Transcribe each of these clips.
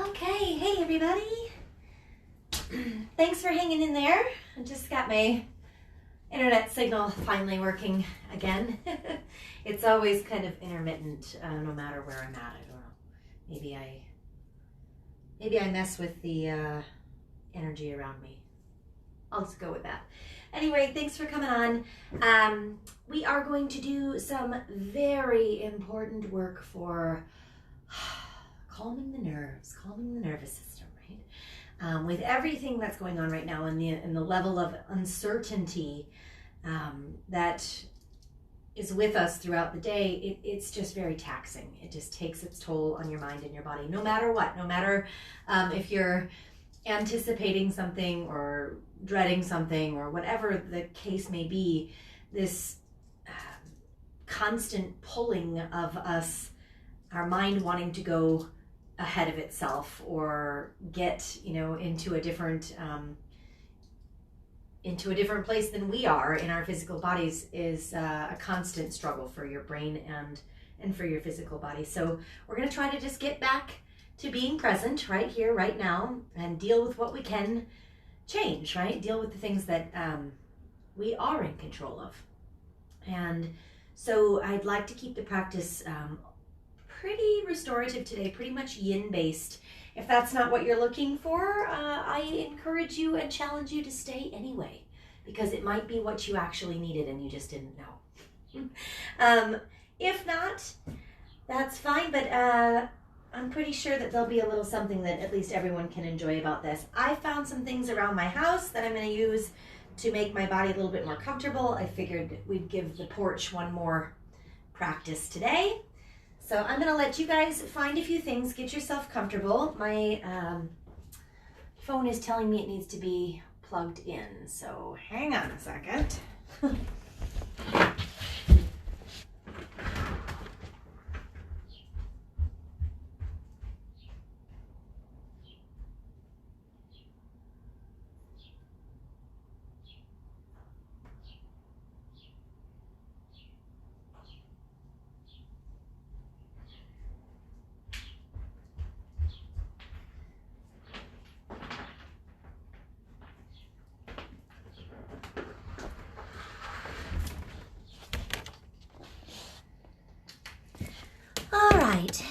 Okay, hey everybody. Thanks for hanging in there. I just got my internet signal finally working again. It's always kind of intermittent, no matter where I'm at. I don't know. Maybe I mess with the energy around me. I'll just go with that. Anyway, thanks for coming on. We are going to do some very important work for calming the nerves, calming the nervous system, right? With everything that's going on right now and the level of uncertainty that is with us throughout the day, it's just very taxing. It just takes its toll on your mind and your body, no matter what, no matter if you're anticipating something or dreading something or whatever the case may be. This constant pulling of us, our mind wanting to go ahead of itself or get, into a different place than we are in our physical bodies is a constant struggle for your brain and for your physical body. So we're going to try to just get back to being present right here, right now, and deal with what we can change, right? Deal with the things that we are in control of. And so I'd like to keep the practice pretty restorative today, pretty much yin based. If that's not what you're looking for, I encourage you and challenge you to stay anyway, because it might be what you actually needed and you just didn't know. If not, that's fine, but I'm pretty sure that there'll be a little something that at least everyone can enjoy about this. I found some things around my house that I'm going to use to make my body a little bit more comfortable. I figured we'd give the porch one more practice today. So I'm going to let you guys find a few things, get yourself comfortable. My phone is telling me it needs to be plugged in, so hang on a second.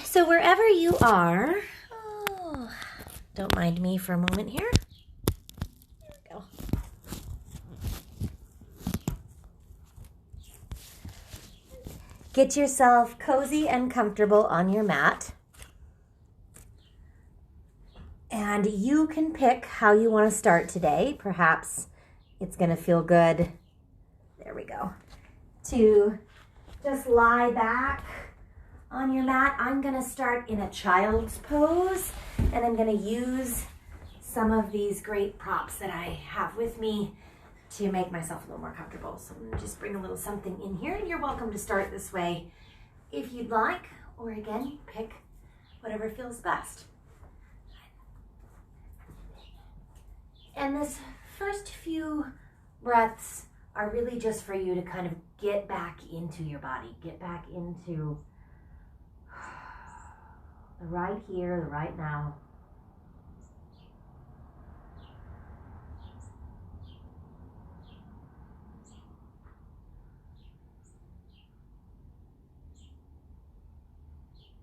So wherever you are, don't mind me for a moment here. There we go. Get yourself cozy and comfortable on your mat. And you can pick how you want to start today. Perhaps it's going to feel good, there we go, to just lie back on your mat. I'm going to start in a child's pose, and I'm going to use some of these great props that I have with me to make myself a little more comfortable. So I'm going to just bring a little something in here, and you're welcome to start this way if you'd like, or again, pick whatever feels best. And this first few breaths are really just for you to kind of get back into your body, get back into the right here, the right now.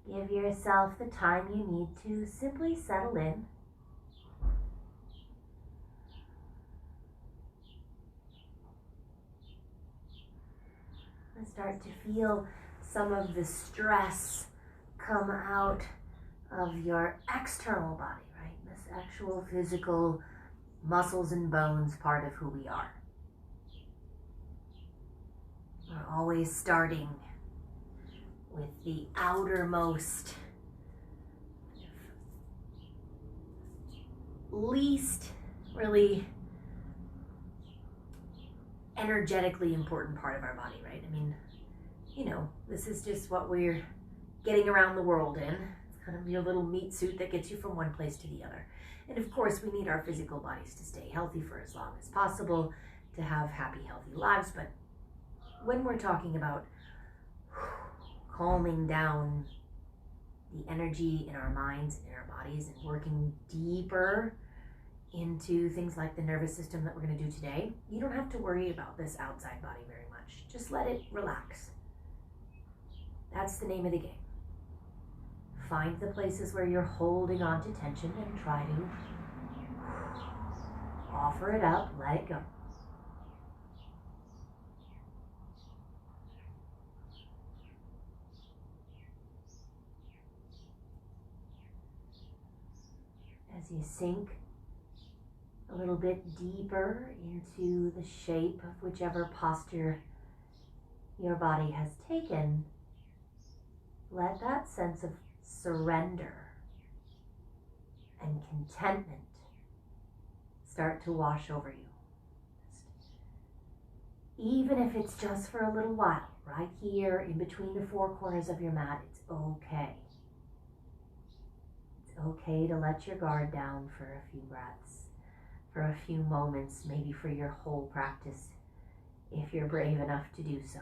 Give yourself the time you need to simply settle in. And start to feel some of the stress come out of your external body, right? This actual physical muscles and bones part of who we are. We're always starting with the outermost, least really energetically important part of our body, right? I mean, you know, this is just what we're getting around the world in. It's kind of your little meat suit that gets you from one place to the other. And of course, we need our physical bodies to stay healthy for as long as possible, to have happy, healthy lives. But when we're talking about calming down the energy in our minds, in our bodies, and working deeper into things like the nervous system that we're going to do today, you don't have to worry about this outside body very much. Just let it relax. That's the name of the game. Find the places where you're holding on to tension and try to offer it up, let it go. As you sink a little bit deeper into the shape of whichever posture your body has taken, let that sense of surrender and contentment start to wash over you. Even if it's just for a little while, right here in between the four corners of your mat, it's okay. It's okay to let your guard down for a few breaths, for a few moments, maybe for your whole practice, if you're brave enough to do so.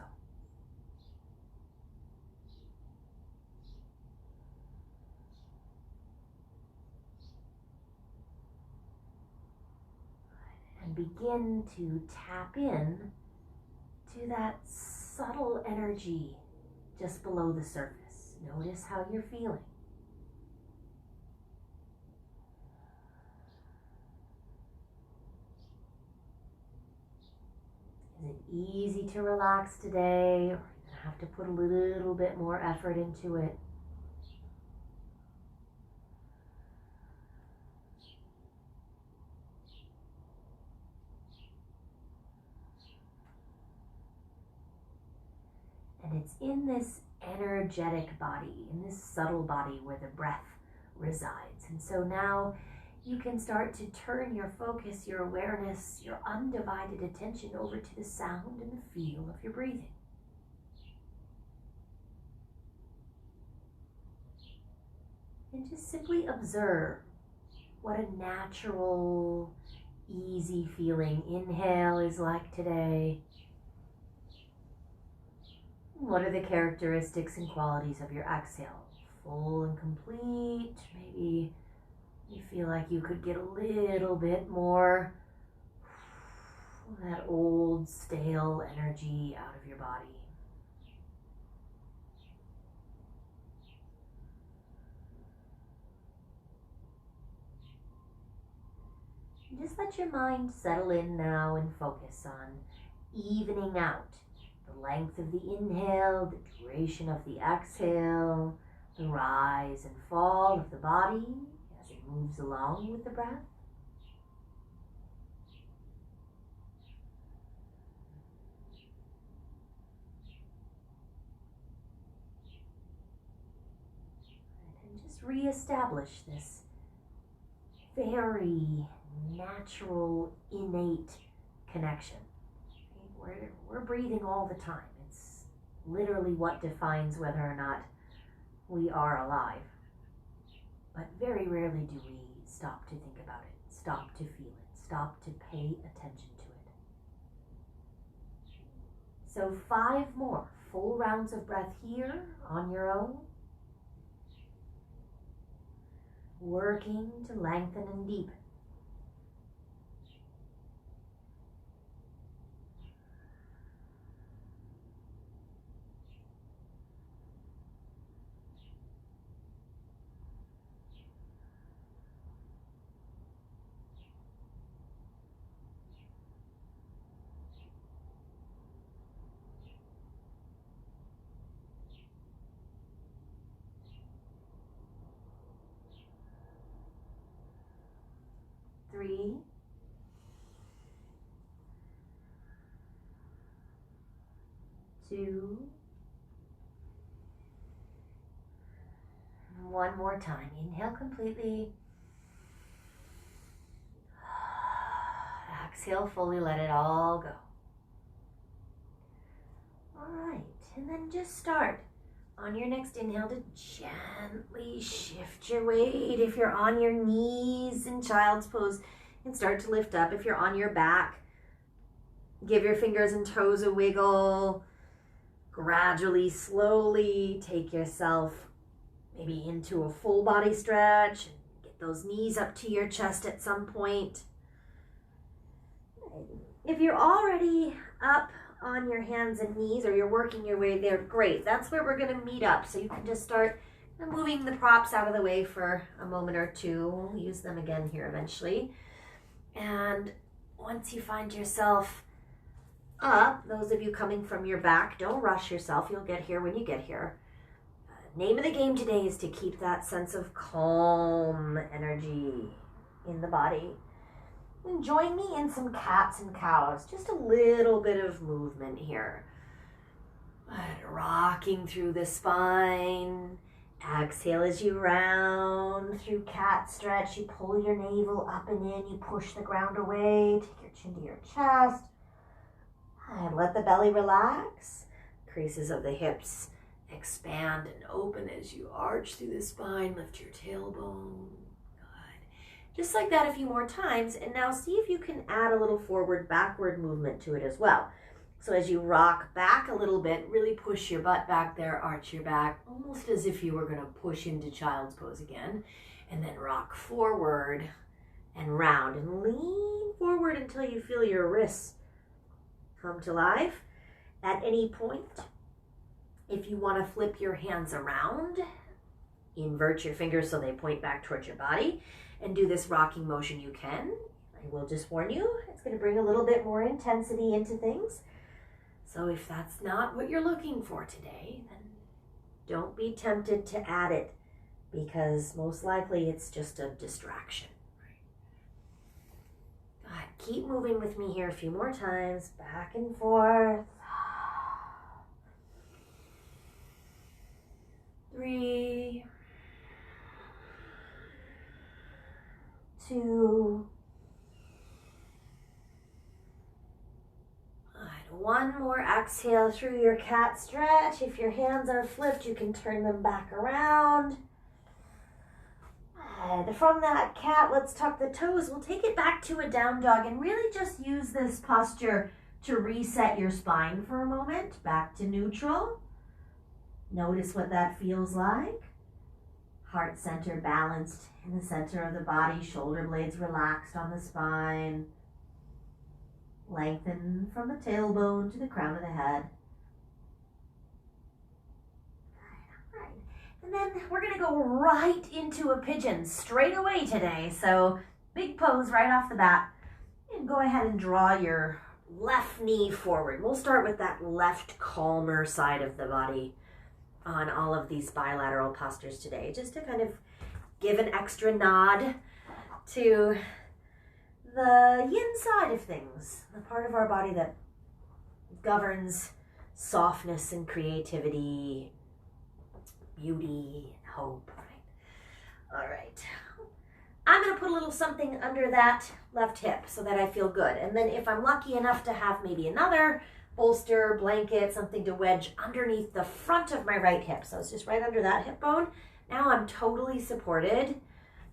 And begin to tap in to that subtle energy just below the surface. Notice how you're feeling. Is it easy to relax today, or are you going to have to put a little bit more effort into it? And it's in this energetic body, in this subtle body where the breath resides. And so now you can start to turn your focus, your awareness, your undivided attention over to the sound and the feel of your breathing. And just simply observe what a natural, easy feeling inhale is like today. What are the characteristics and qualities of your exhale? Full and complete. Maybe you feel like you could get a little bit more of that old, stale energy out of your body. And just let your mind settle in now and focus on evening out the length of the inhale, the duration of the exhale, the rise and fall of the body as it moves along with the breath. And just reestablish this very natural, innate connection. We're breathing all the time. It's literally what defines whether or not we are alive. But very rarely do we stop to think about it, stop to feel it, stop to pay attention to it. So 5 more full rounds of breath here on your own. Working to lengthen and deepen. Three, 2, one more time. Inhale completely. exhale, fully let it all go. All right, and then just start on your next inhale to gently shift your weight. If you're on your knees in child's pose, you can start to lift up. If you're on your back, give your fingers and toes a wiggle. Gradually, slowly take yourself maybe into a full body stretch. Get those knees up to your chest at some point. If you're already up on your hands and knees, or you're working your way there, great. That's where we're going to meet up. So you can just start moving the props out of the way for a moment or two. We'll use them again here eventually. And once you find yourself up, those of you coming from your back, don't rush yourself. You'll get here when you get here. Name of the game today is to keep that sense of calm energy in the body. And join me in some cats and cows. Just a little bit of movement here. Rocking through the spine. Exhale as you round through cat stretch. You pull your navel up and in. You push the ground away. Take your chin to your chest. And let the belly relax. Creases of the hips expand and open as you arch through the spine. Lift your tailbone. Just like that a few more times, and now see if you can add a little forward-backward movement to it as well. So as you rock back a little bit, really push your butt back there, arch your back, almost as if you were going to push into child's pose again, and then rock forward and round, and lean forward until you feel your wrists come to life. At any point, if you want to flip your hands around, invert your fingers so they point back towards your body, and do this rocking motion, you can. I will just warn you, it's going to bring a little bit more intensity into things. So if that's not what you're looking for today, then don't be tempted to add it, because most likely it's just a distraction. Go ahead, keep moving with me here a few more times, back and forth. 3, 2. All right, one more exhale through your cat stretch. If your hands are flipped, you can turn them back around. And from that cat, let's tuck the toes. We'll take it back to a down dog and really just use this posture to reset your spine for a moment. Back to neutral. Notice what that feels like. Heart center balanced in the center of the body, shoulder blades relaxed on the spine. Lengthen from the tailbone to the crown of the head. All right. And then we're going to go right into a pigeon straight away today. So big pose right off the bat. And go ahead and draw your left knee forward. We'll start with that left calmer side of the body on all of these bilateral postures today, just to kind of give an extra nod to the yin side of things, the part of our body that governs softness and creativity, beauty, hope, right? All right. I'm going to put a little something under that left hip so that I feel good. And then if I'm lucky enough to have maybe another bolster, blanket, something to wedge underneath the front of my right hip. So it's just right under that hip bone. Now I'm totally supported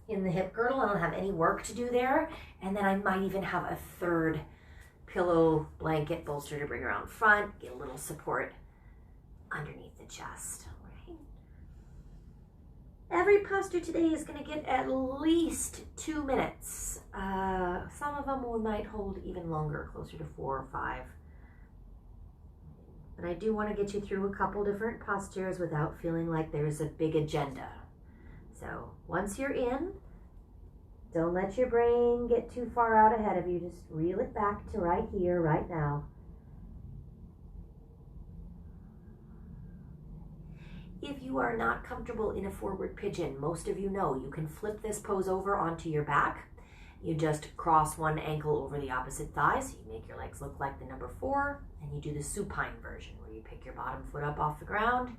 in the hip girdle. I don't have any work to do there. And then I might even have a third pillow, blanket, bolster to bring around front, get a little support underneath the chest. Right? Every posture today is going to get at least 2 minutes. Some of them might hold even longer, closer to 4 or 5. But I do want to get you through a couple different postures without feeling like there's a big agenda. So once you're in, don't let your brain get too far out ahead of you. Just reel it back to right here, right now. If you are not comfortable in a forward pigeon, most of you know you can flip this pose over onto your back. You just cross one ankle over the opposite thigh, so you make your legs look like the number 4, and you do the supine version, where you pick your bottom foot up off the ground,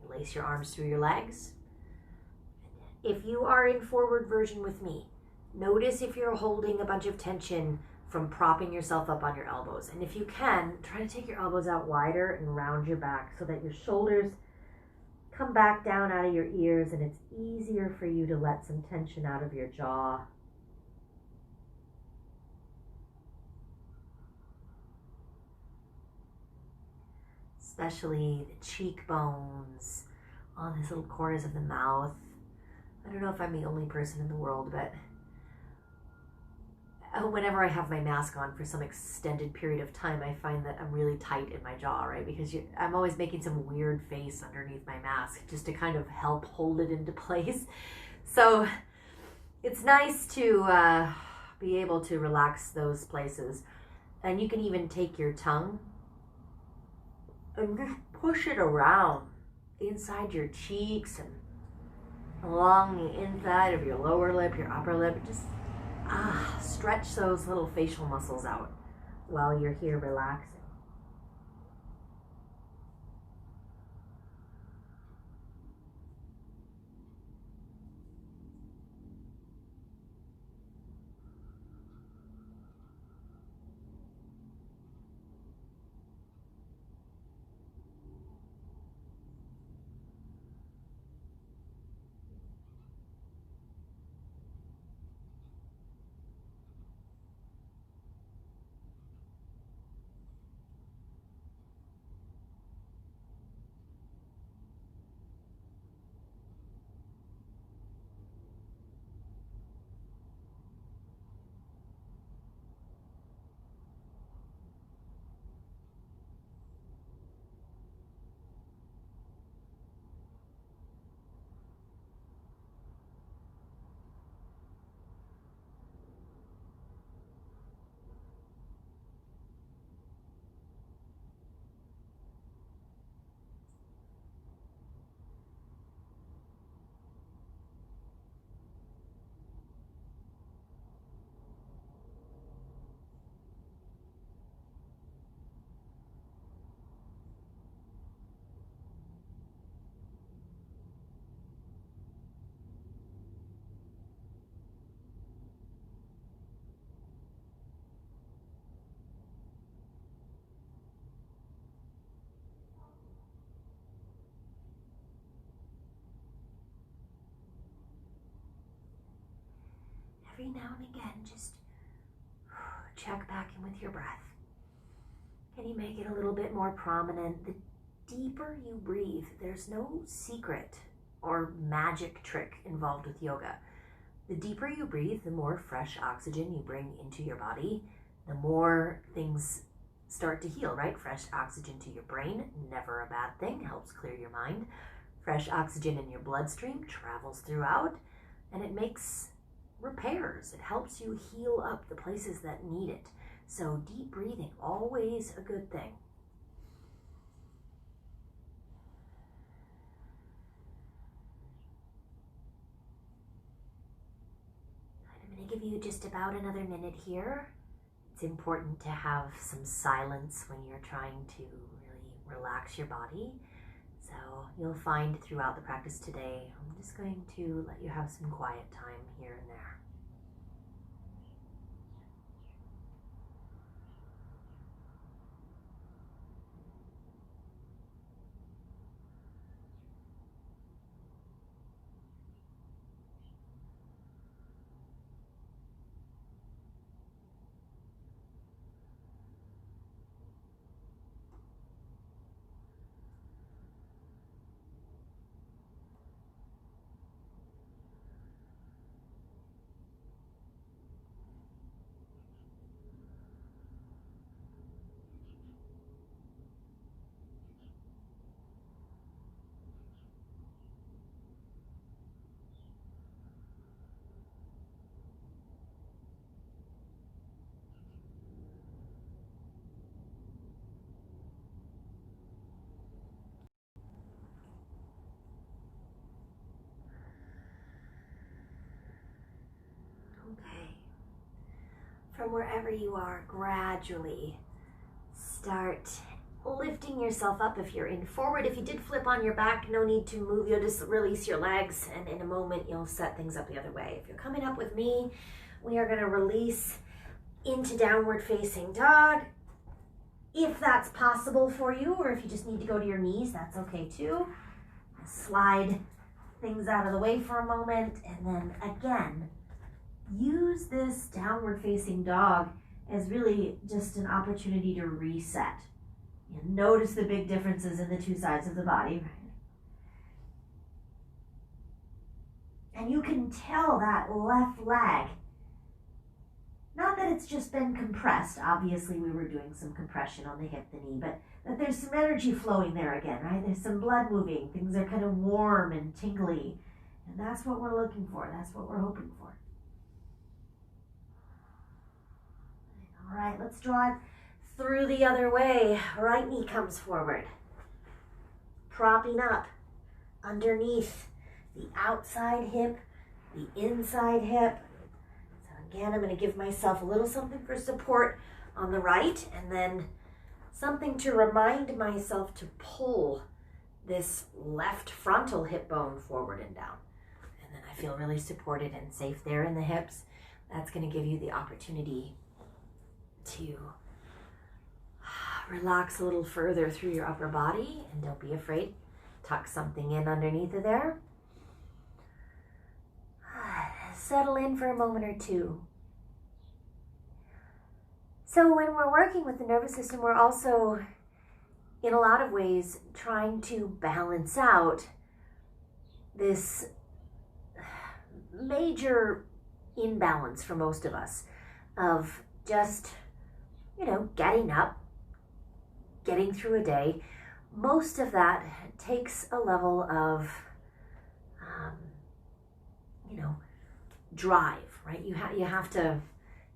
you lace your arms through your legs. If you are in forward version with me, notice if you're holding a bunch of tension from propping yourself up on your elbows. And if you can, try to take your elbows out wider and round your back so that your shoulders come back down out of your ears, and it's easier for you to let some tension out of your jaw. Especially the cheekbones, on these little corners of the mouth. I don't know if I'm the only person in the world, but whenever I have my mask on for some extended period of time, I find that I'm really tight in my jaw, right? Because I'm always making some weird face underneath my mask just to kind of help hold it into place. So it's nice to be able to relax those places. And you can even take your tongue and just push it around inside your cheeks and along the inside of your lower lip, your upper lip. Just stretch those little facial muscles out while you're here relaxing. Every now and again, just check back in with your breath. Can you make it a little bit more prominent? The deeper you breathe, there's no secret or magic trick involved with yoga. The deeper you breathe, the more fresh oxygen you bring into your body, the more things start to heal, right? Fresh oxygen to your brain, never a bad thing, helps clear your mind. Fresh oxygen in your bloodstream travels throughout, and it makes repairs. It helps you heal up the places that need it. So deep breathing, always a good thing. I'm going to give you just about another minute here. It's important to have some silence when you're trying to really relax your body. So you'll find throughout the practice today, I'm just going to let you have some quiet time here and there. Okay. From wherever you are, gradually start lifting yourself up. If you're in forward, if you did flip on your back, no need to move. You'll just release your legs, and in a moment you'll set things up the other way. If you're coming up with me, we are going to release into downward facing dog. If that's possible for you, or if you just need to go to your knees, that's okay too. Slide things out of the way for a moment, and then again, use this downward facing dog as really just an opportunity to reset. And notice the big differences in the two sides of the body. And you can tell that left leg, not that it's just been compressed, obviously we were doing some compression on the hip, the knee, but that there's some energy flowing there again, right? There's some blood moving, things are kind of warm and tingly, and that's what we're looking for, that's what we're hoping for. All right, let's draw it through the other way. Right knee comes forward, propping up underneath the outside hip, the inside hip. So again, I'm going to give myself a little something for support on the right, and then something to remind myself to pull this left frontal hip bone forward and down. And then I feel really supported and safe there in the hips. That's going to give you the opportunity to relax a little further through your upper body, and don't be afraid. Tuck something in underneath of there. Settle in for a moment or two. So when we're working with the nervous system, we're also, in a lot of ways, trying to balance out this major imbalance for most of us of just, getting up, getting through a day. Most of that takes a level of, drive, right? You have to,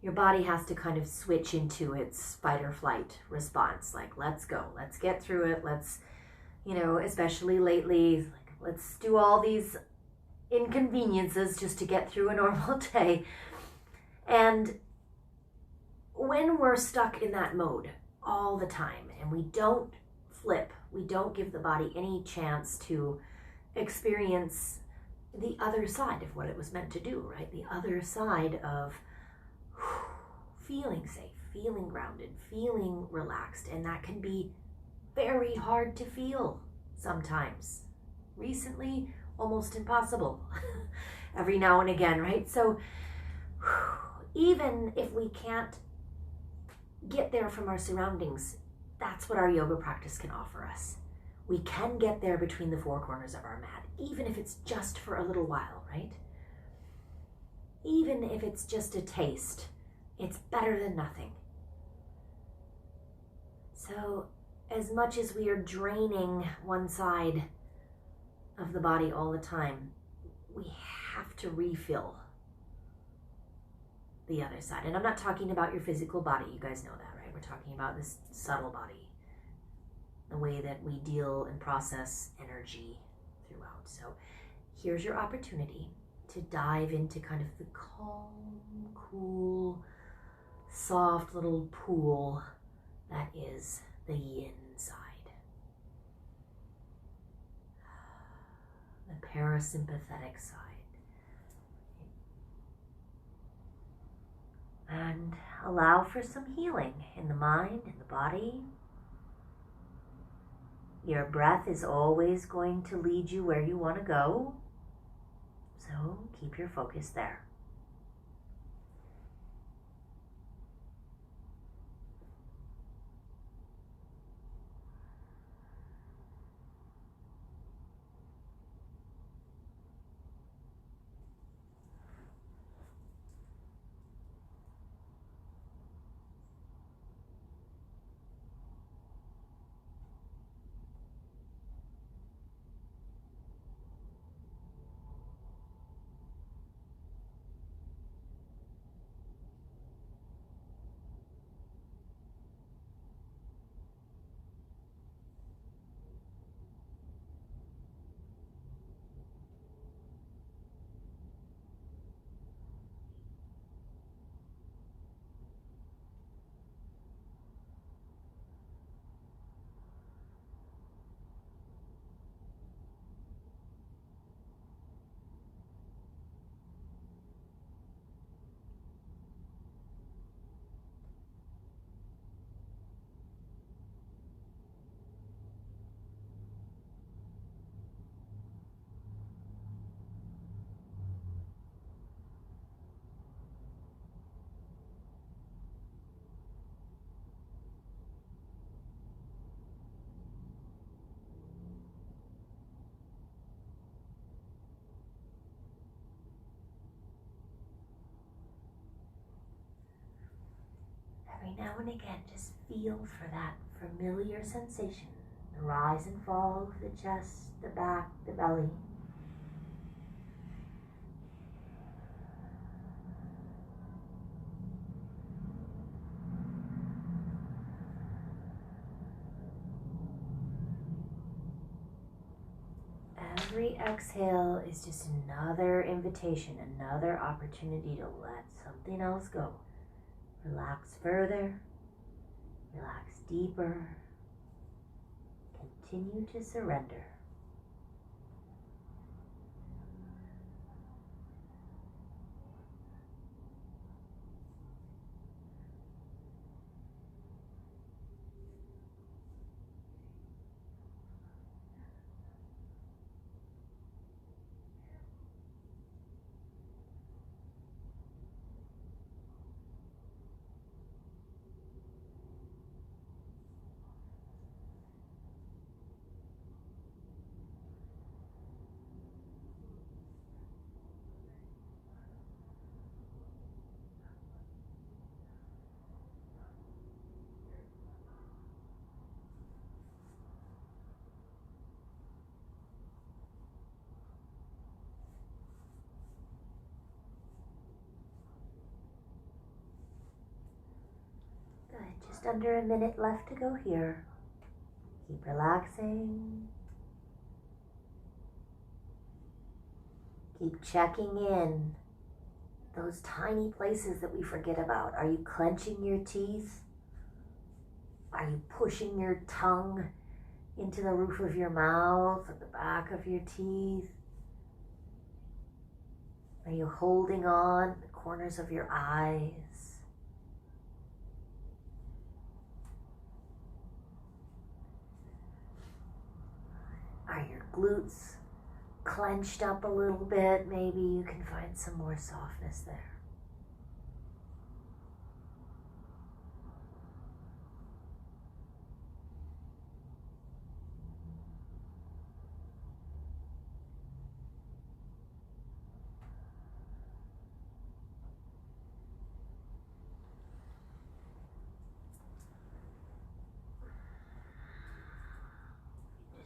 your body has to kind of switch into its fight or flight response. Like, let's go, let's get through it. Let's, especially lately, like, let's do all these inconveniences just to get through a normal day. And when we're stuck in that mode all the time and we don't flip, we don't give the body any chance to experience the other side of what it was meant to do, right? The other side of feeling safe, feeling grounded, feeling relaxed. And that can be very hard to feel sometimes. Recently, almost impossible. Every now and again, right? So even if we can't get there from our surroundings, that's what our yoga practice can offer us. We can get there between the four corners of our mat, even if it's just for a little while, right? Even if it's just a taste, it's better than nothing. So as much as we are draining one side of the body all the time, we have to refill the other side. And I'm not talking about your physical body, you guys know that, right? We're talking about this subtle body, the way that we deal and process energy throughout. So here's your opportunity to dive into kind of the calm, cool, soft little pool that is the yin side. The parasympathetic side. And allow for some healing in the mind, in the body. Your breath is always going to lead you where you want to go. So keep your focus there. now and again, just feel for that familiar sensation. The rise and fall of the chest, the back, the belly. Every exhale is just another invitation, another opportunity to let something else go. Relax further, relax deeper, continue to surrender. Good, just under a minute left to go here. Keep relaxing. Keep checking in. Those tiny places that we forget about. Are you clenching your teeth? Are you pushing your tongue into the roof of your mouth, at the back of your teeth? Are you holding on the corners of your eyes? Are your glutes clenched up a little bit? Maybe you can find some more softness there.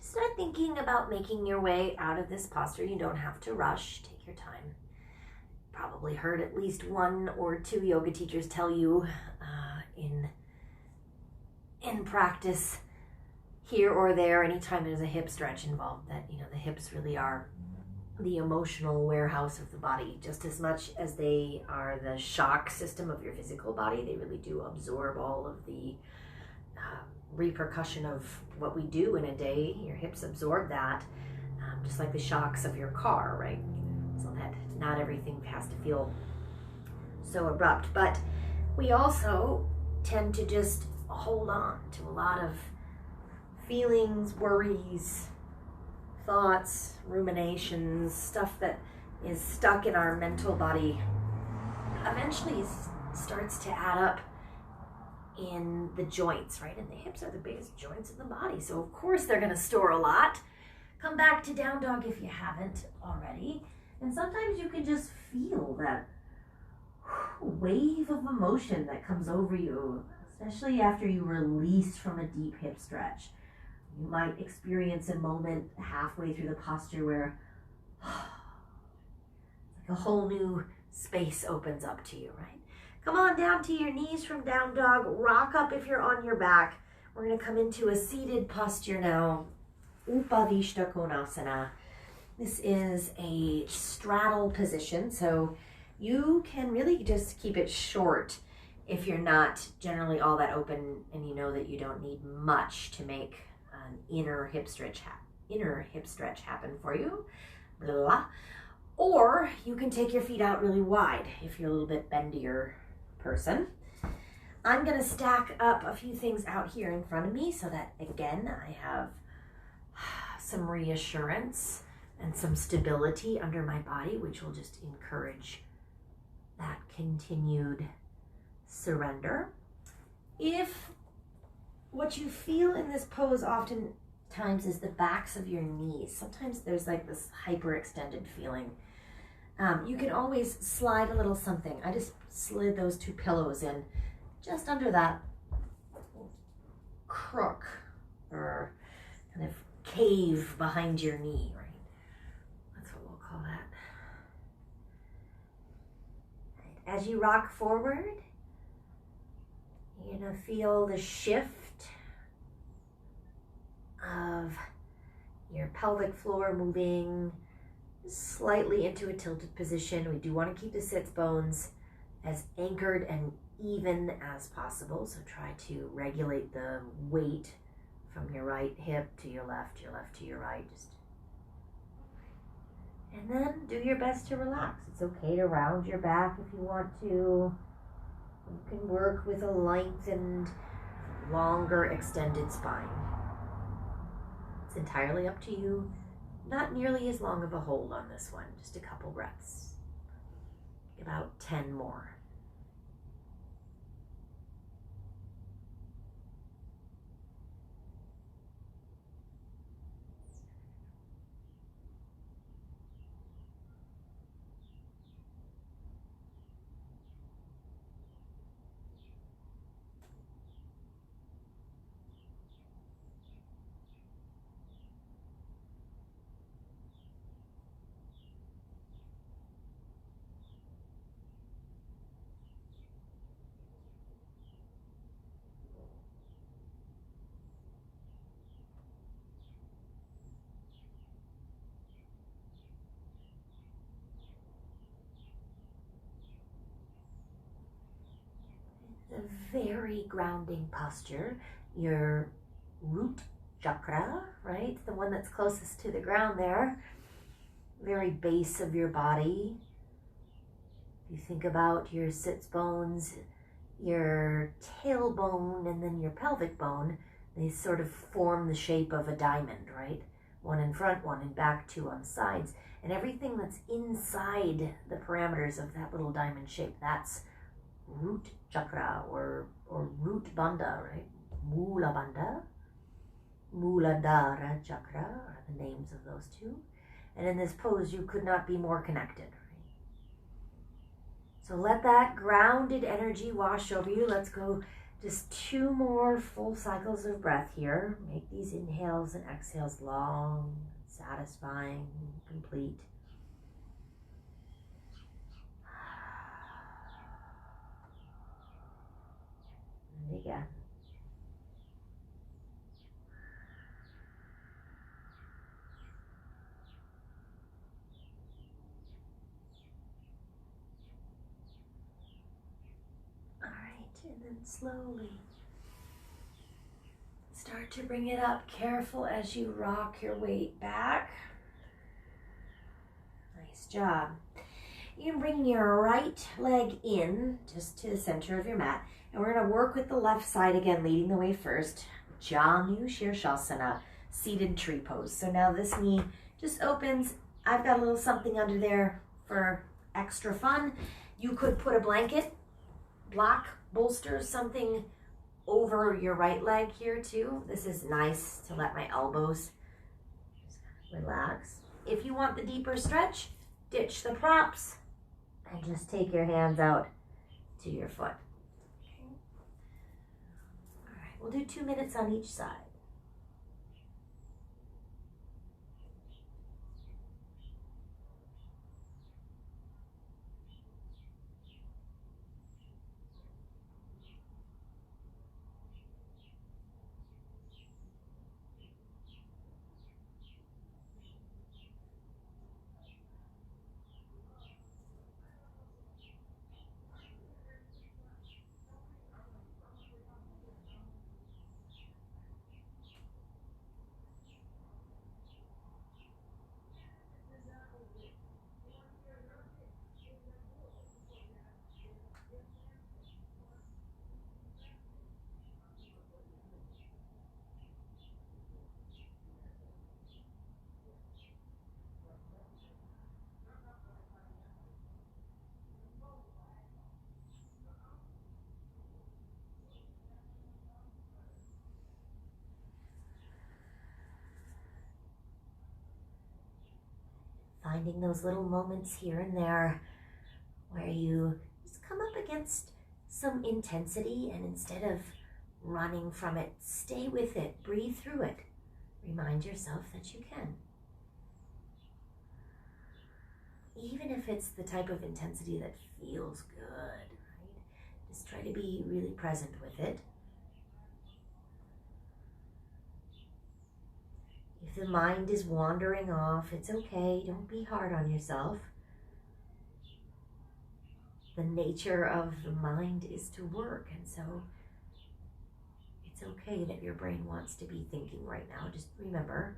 Start thinking about making your way out of this posture. You don't have to rush. Take your time. Probably heard at least one or two yoga teachers tell you in practice here or there, anytime there's a hip stretch involved, that the hips really are the emotional warehouse of the body. Just as much as they are the shock system of your physical body, they really do absorb all of the repercussion of what we do in a day. Your hips absorb that, just like the shocks of your car, right? So that not everything has to feel so abrupt. But we also tend to just hold on to a lot of feelings, worries, thoughts, ruminations, stuff that is stuck in our mental body. Eventually starts to add up in the joints, right? And the hips are the biggest joints in the body. So of course they're going to store a lot. Come back to down dog if you haven't already. And sometimes you can just feel that wave of emotion that comes over you, especially after you release from a deep hip stretch. You might experience a moment halfway through the posture where like a whole new space opens up to you, right? Come on down to your knees from down dog. Rock up if you're on your back. We're going to come into a seated posture now. Upavishta Konasana. This is a straddle position, so you can really just keep it short if you're not generally all that open and you know that you don't need much to make an inner hip stretch happen for you. Blah. Or you can take your feet out really wide if you're a little bit bendier person. I'm going to stack up a few things out here in front of me so that, again, I have some reassurance and some stability under my body, which will just encourage that continued surrender. If what you feel in this pose oftentimes is the backs of your knees, sometimes there's like this hyperextended feeling. You can always slide a little something. I just slid those two pillows in just under that crook or kind of cave behind your knee, right? That's what we'll call that. As you rock forward, you're going to feel the shift of your pelvic floor moving slightly into a tilted position. We do want to keep the sits bones as anchored and even as possible. So try to regulate the weight from your right hip to your left to your right. And then do your best to relax. It's okay to round your back if you want to. You can work with a lengthened, longer, extended spine. It's entirely up to you. Not nearly as long of a hold on this one, just a couple breaths. About 10 more. A very grounding posture. Your root chakra, right? The one that's closest to the ground there. Very base of your body. If you think about your sits bones, your tailbone, and then your pelvic bone, they sort of form the shape of a diamond, right? One in front, one in back, two on the sides. And everything that's inside the parameters of that little diamond shape, that's root chakra or root bandha, right? Mula bandha, Muladhara chakra are the names of those two. And in this pose, you could not be more connected, right? So let that grounded energy wash over you. Let's go just 2 more full cycles of breath here. Make these inhales and exhales long, satisfying, complete. And again. All right, and then slowly start to bring it up. Careful as you rock your weight back. Nice job. You can bring your right leg in just to the center of your mat. And we're going to work with the left side again, leading the way first. Janu Shirshasana, seated tree pose. So now this knee just opens. I've got a little something under there for extra fun. You could put a blanket, block, bolster, something over your right leg here too. This is nice to let my elbows just kind of relax. If you want the deeper stretch, ditch the props and just take your hands out to your foot. Okay. All right, we'll do 2 minutes on each side. Finding those little moments here and there where you just come up against some intensity, and instead of running from it, stay with it, breathe through it. Remind yourself that you can. Even if it's the type of intensity that feels good, right? Just try to be really present with it. If the mind is wandering off, it's okay. Don't be hard on yourself. The nature of the mind is to work, and so it's okay that your brain wants to be thinking right now. Just remember,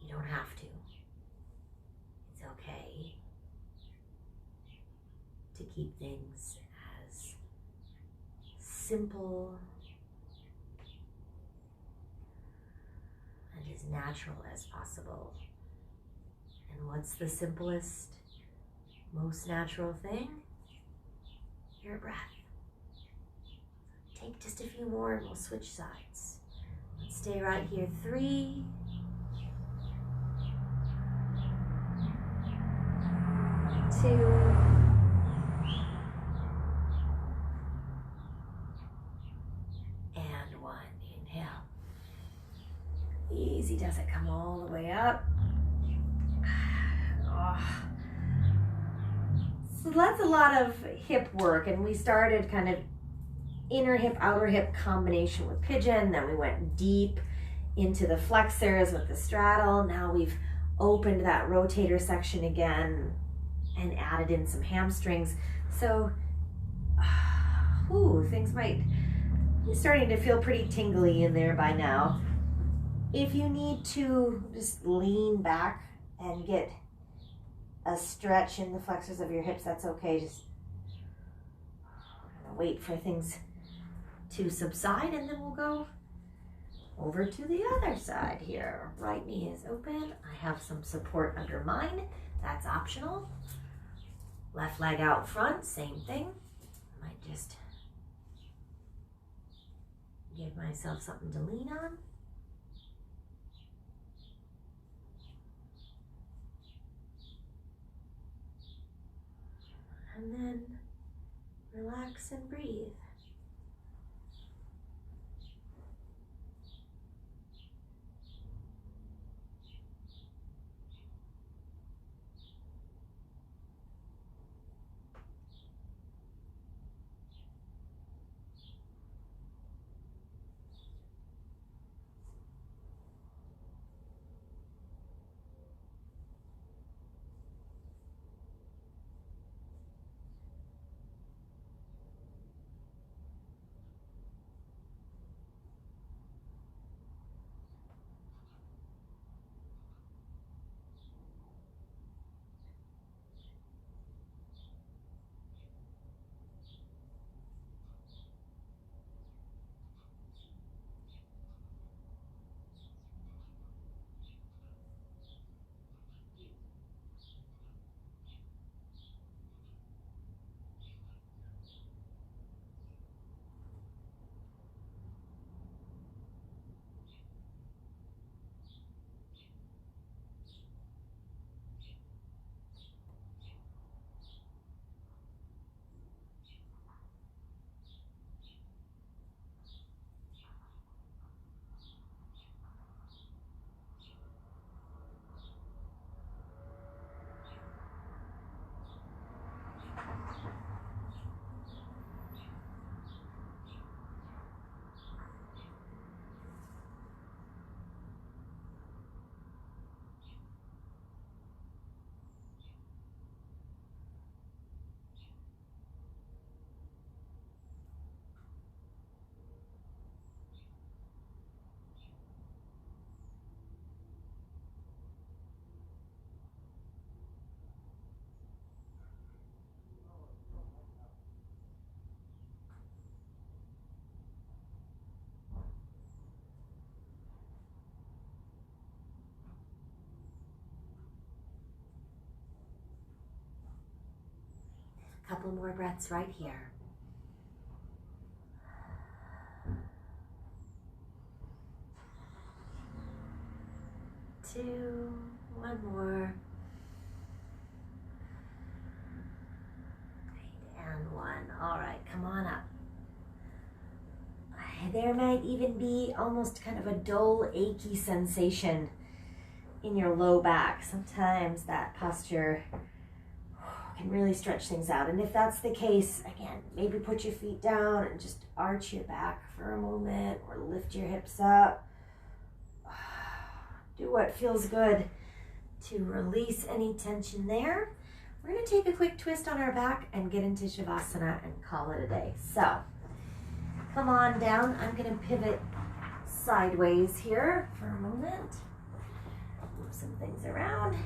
you don't have to. It's okay to keep things as simple and as natural as possible. And what's the simplest, most natural thing? Your breath. Take just a few more and we'll switch sides. Let's stay right here. 3, 2, and 1. Inhale. Easy does it. Come all the way up. Oh. So that's a lot of hip work, and we started kind of inner hip, outer hip combination with pigeon. Then we went deep into the flexors with the straddle. Now we've opened that rotator section again and added in some hamstrings. So, things might be starting to feel pretty tingly in there by now. If you need to just lean back and get a stretch in the flexors of your hips, that's okay. Just wait for things to subside, and then we'll go over to the other side here. Right knee is open. I have some support under mine. That's optional. Left leg out front, same thing. I might just give myself something to lean on. And then relax and breathe. Couple more breaths right here. Two, one more. one. All right, come on up. There might even be almost kind of a dull, achy sensation in your low back. Sometimes that posture can really stretch things out. And if that's the case, again, maybe put your feet down and just arch your back for a moment or lift your hips up. Do what feels good to release any tension there. We're going to take a quick twist on our back and get into Shavasana and call it a day. So come on down. I'm going to pivot sideways here for a moment. Move some things around.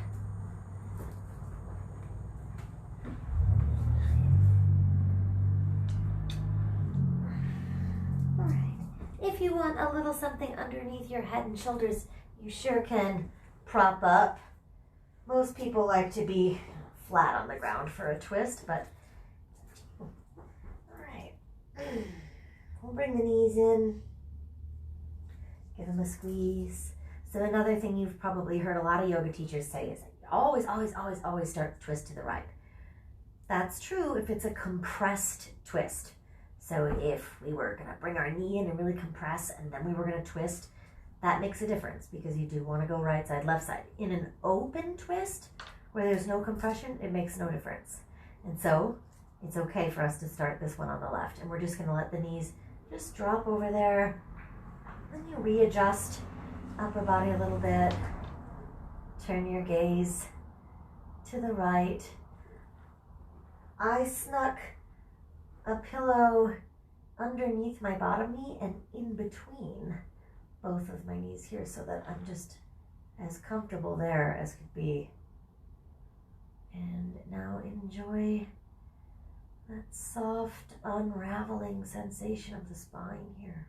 All right. If you want a little something underneath your head and shoulders, you sure can prop up. Most people like to be flat on the ground for a twist, but all right. We'll bring the knees in, give them a squeeze. So another thing you've probably heard a lot of yoga teachers say is always, always, always, always start the twist to the right. That's true if it's a compressed twist. So if we were gonna bring our knee in and really compress and then we were gonna twist, that makes a difference because you do wanna go right side, left side. In an open twist where there's no compression, it makes no difference. And so it's okay for us to start this one on the left. And we're just gonna let the knees just drop over there. Then you readjust upper body a little bit. Turn your gaze to the right. I snuck a pillow underneath my bottom knee and in between both of my knees here so that I'm just as comfortable there as could be. And now enjoy that soft unraveling sensation of the spine here.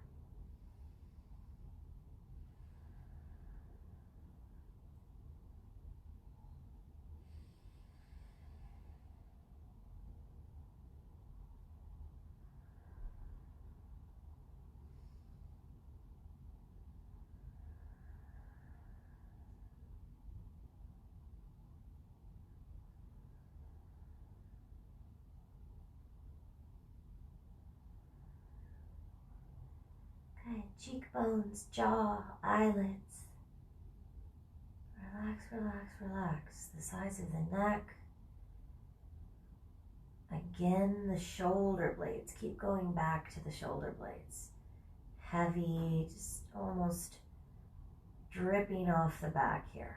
Okay, cheekbones, jaw, eyelids. Relax, relax, relax. The sides of the neck. Again, the shoulder blades. Keep going back to the shoulder blades. Heavy, just almost dripping off the back here.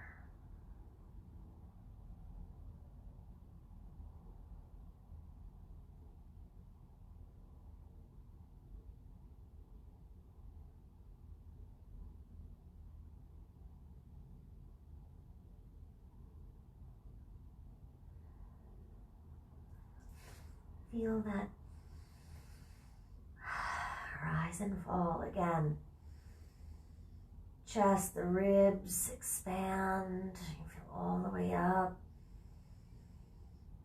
Feel that rise and fall again. Chest, the ribs expand. You feel all the way up.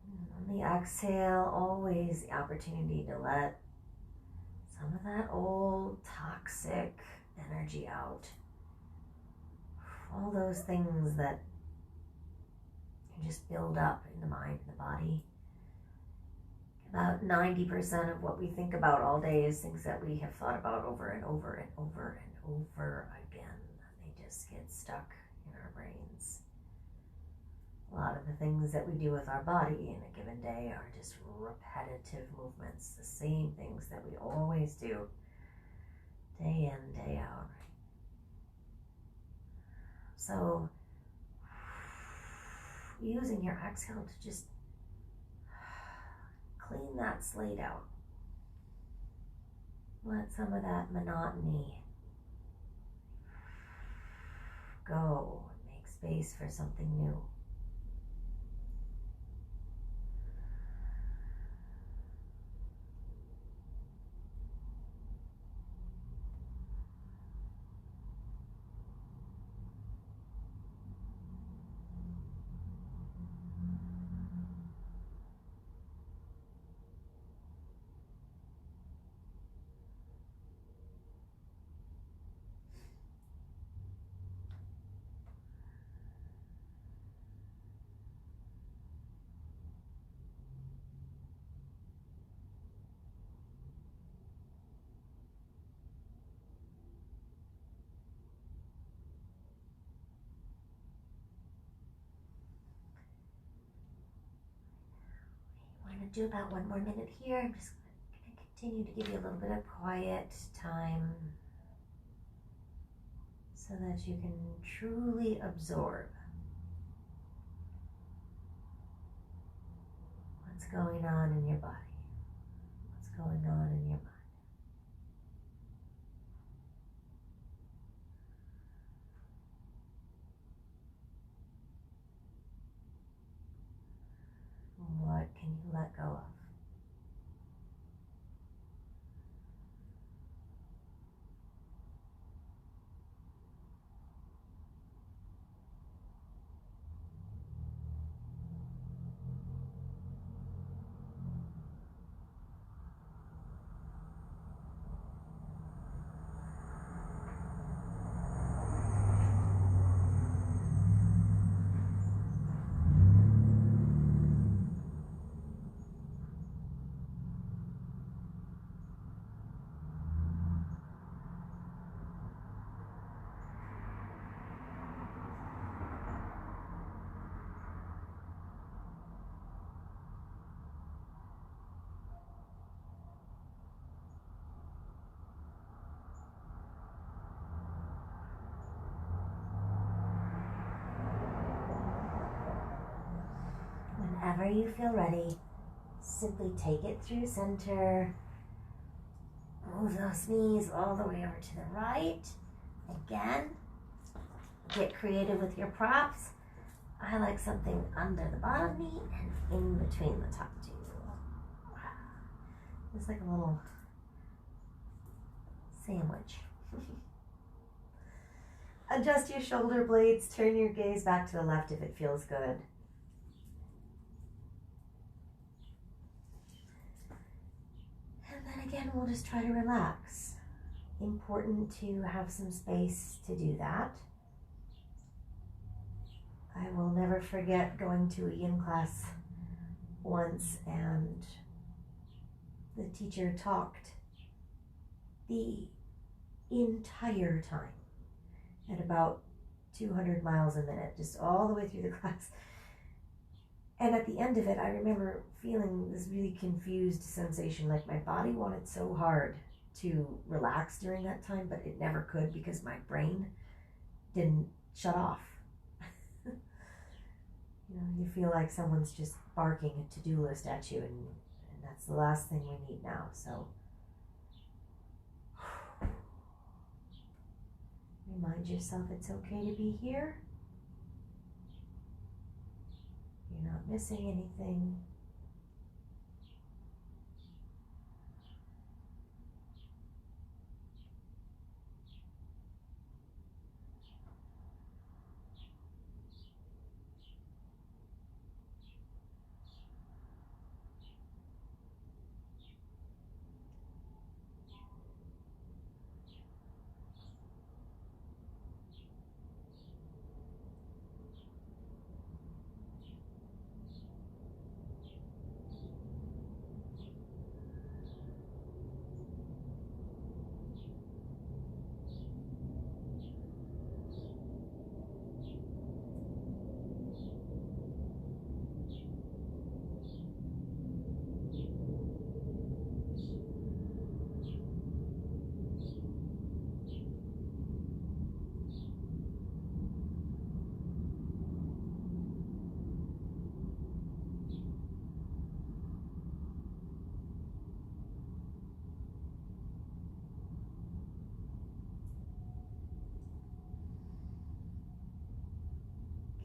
And on the exhale, always the opportunity to let some of that old toxic energy out. All those things that can just build up in the mind and the body. About 90% of what we think about all day is things that we have thought about over and over and over and over again. They just get stuck in our brains. A lot of the things that we do with our body in a given day are just repetitive movements, the same things that we always do, day in, day out. So, using your exhale to just clean that slate out. Let some of that monotony go and make space for something new. going to do about 1 more minute here. I'm just going to continue to give you a little bit of quiet time so that you can truly absorb what's going on in your body, what's going on in your mind. What can you let go of? Whenever you feel ready, simply take it through center. Move those knees all the way over to the right. Again, get creative with your props. I like something under the bottom knee and in between the top two. It's like a little sandwich. Adjust your shoulder blades. Turn your gaze back to the left if it feels good. And then again, we'll just try to relax. Important to have some space to do that. I will never forget going to a yin class once, and the teacher talked the entire time at about 200 miles a minute, just all the way through the class. And at the end of it, I remember feeling this really confused sensation, like my body wanted so hard to relax during that time, but it never could because my brain didn't shut off. You know, you feel like someone's just barking a to-do list at you, and that's the last thing we need now. So remind yourself it's okay to be here. You're not missing anything.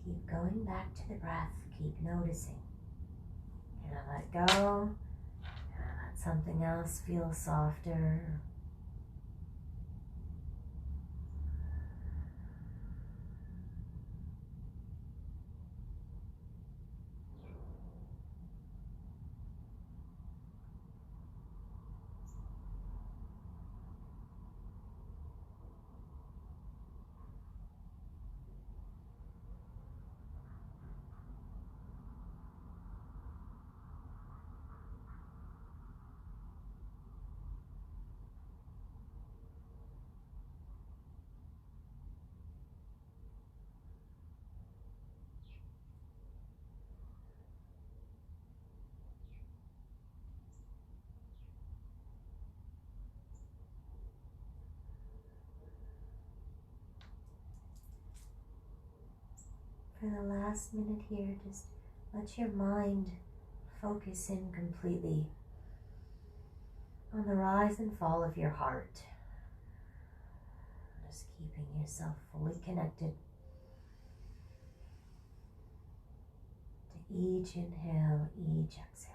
Keep going back to the breath. Keep noticing. Can I let go? Can I let something else feel softer? for the last minute here, just let your mind focus in completely on the rise and fall of your heart. Just keeping yourself fully connected to each inhale, each exhale.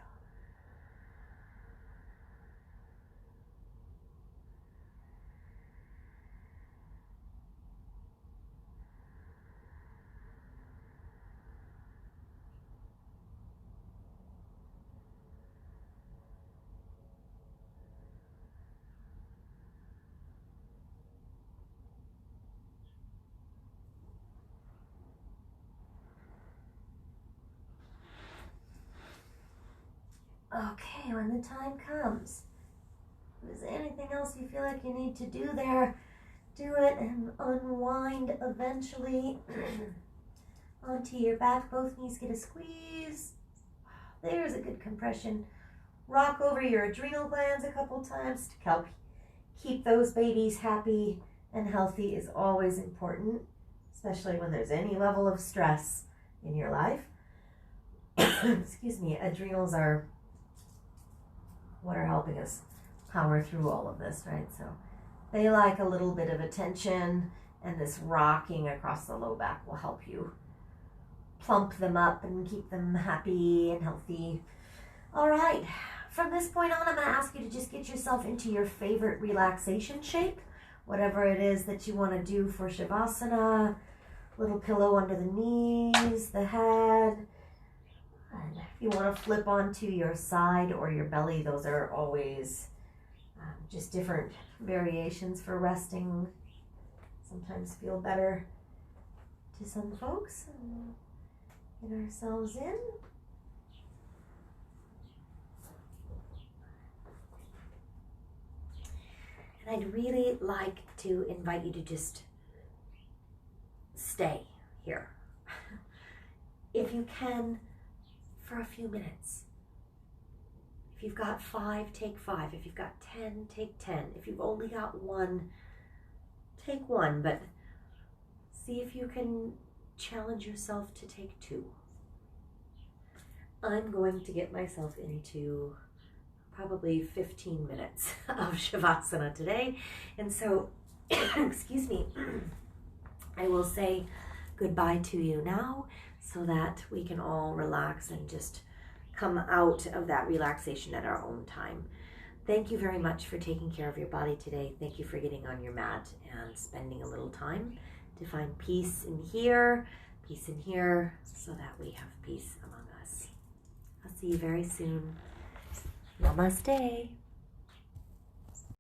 Okay, when the time comes, if there's anything else you feel like you need to do there, do it and unwind eventually onto your back. Both knees get a squeeze. There's a good compression. Rock over your adrenal glands a couple times to help keep those babies happy and healthy is always important, especially when there's any level of stress in your life. Excuse me, adrenals are what are helping us power through all of this, right? So they like a little bit of attention, and this rocking across the low back will help you plump them up and keep them happy and healthy. All right, from this point on, I'm going to ask you to just get yourself into your favorite relaxation shape, whatever it is that you want to do for Shavasana. Little pillow under the knees, the head. And if you want to flip onto your side or your belly, those are always just different variations for resting. Sometimes feel better to some folks. And get ourselves in. And I'd really like to invite you to just stay here. If you can, for a few minutes. If you've got 5, take 5. If you've got 10, take 10. If you've only got 1, take 1. But see if you can challenge yourself to take 2. I'm going to get myself into probably 15 minutes of Shavasana today. And so, excuse me, I will say goodbye to you now so that we can all relax and just come out of that relaxation at our own time. Thank you very much for taking care of your body today. Thank you for getting on your mat and spending a little time to find peace in here, so that we have peace among us. I'll see you very soon. Namaste.